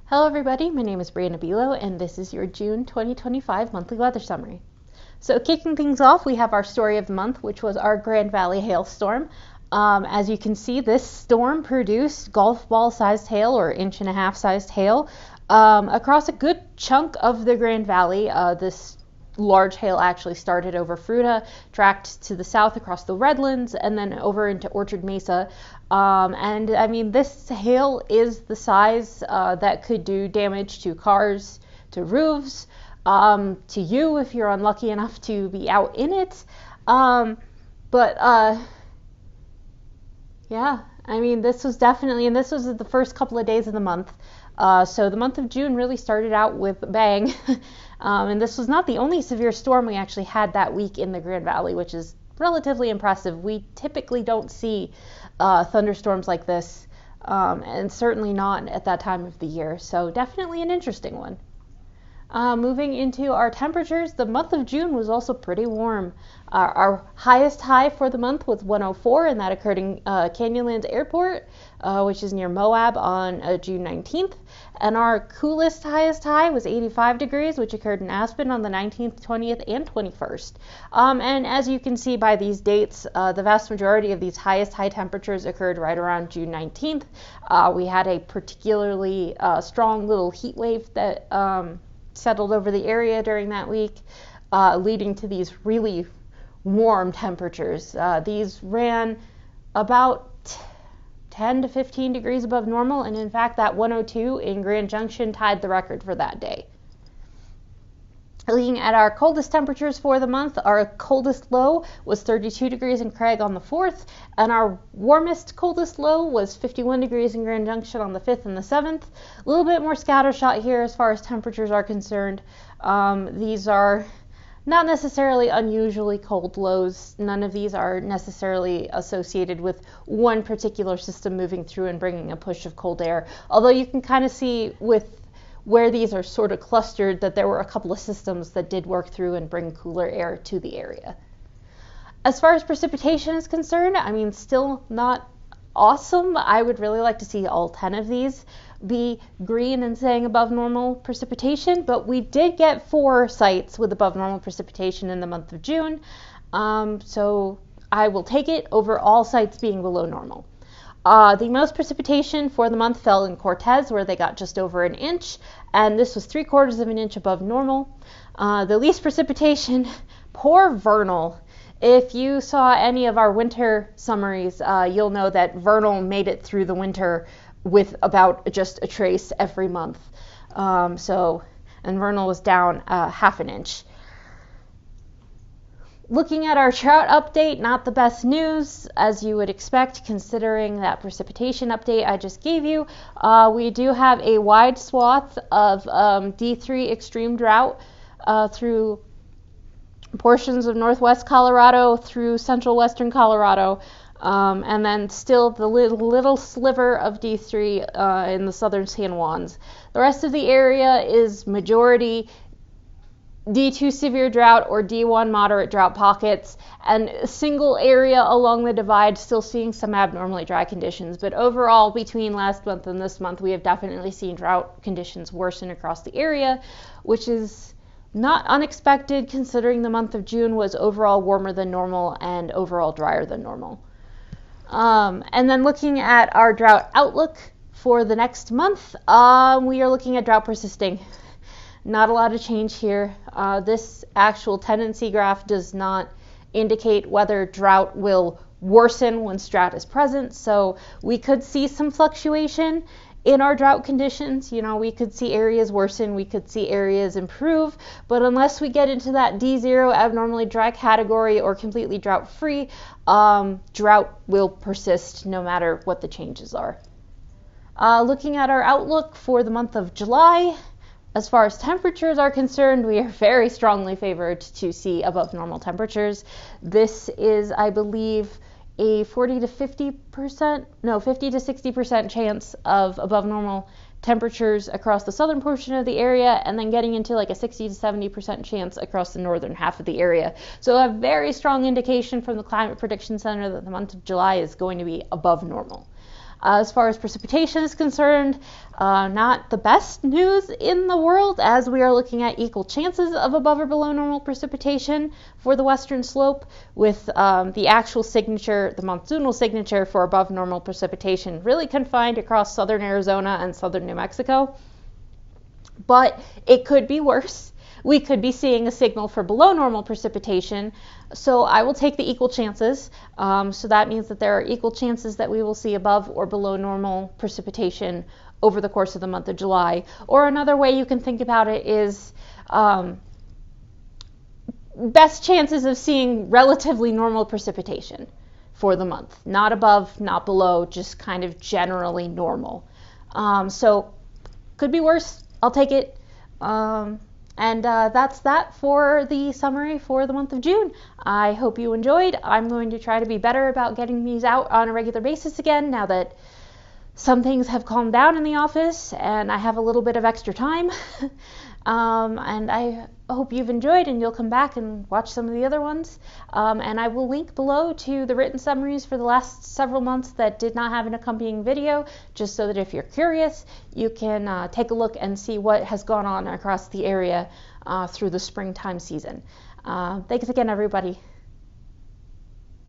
Hello everybody, my name is Brianna Bilo and this is your June 2025 monthly weather summary. So kicking things off, we have our story of the month, which was our Grand Valley hailstorm. As you can see, this storm produced golf ball sized hail or 1.5 inch sized hail across a good chunk of the Grand Valley. This large hail actually started over Fruita, tracked to the south across the Redlands, and then over into Orchard Mesa. And I mean, this hail is the size that could do damage to cars, to roofs, to you if you're unlucky enough to be out in it. Yeah, I mean, this was definitely, and this was the first couple of days of the month. So the month of June really started out with a bang. And this was not the only severe storm we actually had that week in the Grand Valley, which is relatively impressive. We typically don't see thunderstorms like this, and certainly not at that time of the year. So definitely an interesting one. Moving into our temperatures, the month of June was also pretty warm. Our highest high for the month was 104, and that occurred in Canyonlands Airport, which is near Moab on June 19th. And our coolest highest high was 85 degrees, which occurred in Aspen on the 19th, 20th, and 21st. And as you can see by these dates, the vast majority of these highest high temperatures occurred right around June 19th. We had a particularly strong little heat wave that settled over the area during that week, leading to these really warm temperatures. These ran about 10 to 15 degrees above normal, and in fact that 102 in Grand Junction tied the record for that day. Looking at our coldest temperatures for the month, our coldest low was 32 degrees in Craig on the 4th, and our warmest coldest low was 51 degrees in Grand Junction on the 5th and the 7th. A little bit more scattershot here as far as temperatures are concerned. These are not necessarily unusually cold lows. None of these are necessarily associated with one particular system moving through and bringing a push of cold air, although you can kind of see with where these are sort of clustered that there were a couple of systems that did work through and bring cooler air to the area. As far as precipitation is concerned, I mean, still not awesome. I would really like to see all 10 of these be green and saying above normal precipitation, but we did get 4 sites with above normal precipitation in the month of June, so I will take it over all sites being below normal. The most precipitation for the month fell in Cortez, where they got just over 1 inch, and this was 3/4 of an inch above normal. The least precipitation, poor Vernal. If you saw any of our winter summaries, you'll know that Vernal made it through the winter with about just a trace every month. And Vernal was down 1/2 inch. Looking at our drought update, not the best news, as you would expect, considering that precipitation update I just gave you. We do have a wide swath of D3 extreme drought through portions of northwest Colorado through central western Colorado, and then still the little sliver of D3 in the southern San Juans. The rest of the area is majority D2 severe drought or D1 moderate drought pockets, and a single area along the divide still seeing some abnormally dry conditions. But overall, between last month and this month, we have definitely seen drought conditions worsen across the area, which is not unexpected considering the month of June was overall warmer than normal and overall drier than normal. And then looking at our drought outlook for the next month, we are looking at drought persisting. Not a lot of change here. This actual tendency graph does not indicate whether drought will worsen when drought is present, so we could see some fluctuation in our drought conditions. You know, we could see areas worsen, we could see areas improve, but unless we get into that D0 abnormally dry category or completely drought free, drought will persist no matter what the changes are. Looking at our outlook for the month of July, as far as temperatures are concerned, we are very strongly favored to see above normal temperatures. This is, I believe, a 50 to 60% chance of above normal temperatures across the southern portion of the area, and then getting into like a 60 to 70% chance across the northern half of the area. So a very strong indication from the Climate Prediction Center that the month of July is going to be above normal. As far as precipitation is concerned, not the best news in the world, as we are looking at equal chances of above or below normal precipitation for the western slope, with the actual signature, the monsoonal signature for above normal precipitation, really confined across southern Arizona and southern New Mexico. But it could be worse. We could be seeing a signal for below normal precipitation, so I will take the equal chances. So that means that there are equal chances that we will see above or below normal precipitation over the course of the month of July. Or another way you can think about it is best chances of seeing relatively normal precipitation for the month. Not above, not below, just kind of generally normal. So could be worse. I'll take it. And that's that for the summary for the month of June. I hope you enjoyed. I'm going to try to be better about getting these out on a regular basis again now that some things have calmed down in the office and I have a little bit of extra time. And I hope you've enjoyed and you'll come back and watch some of the other ones. And I will link below to the written summaries for the last several months that did not have an accompanying video, just so that if you're curious, you can take a look and see what has gone on across the area through the springtime season. Thanks again, everybody.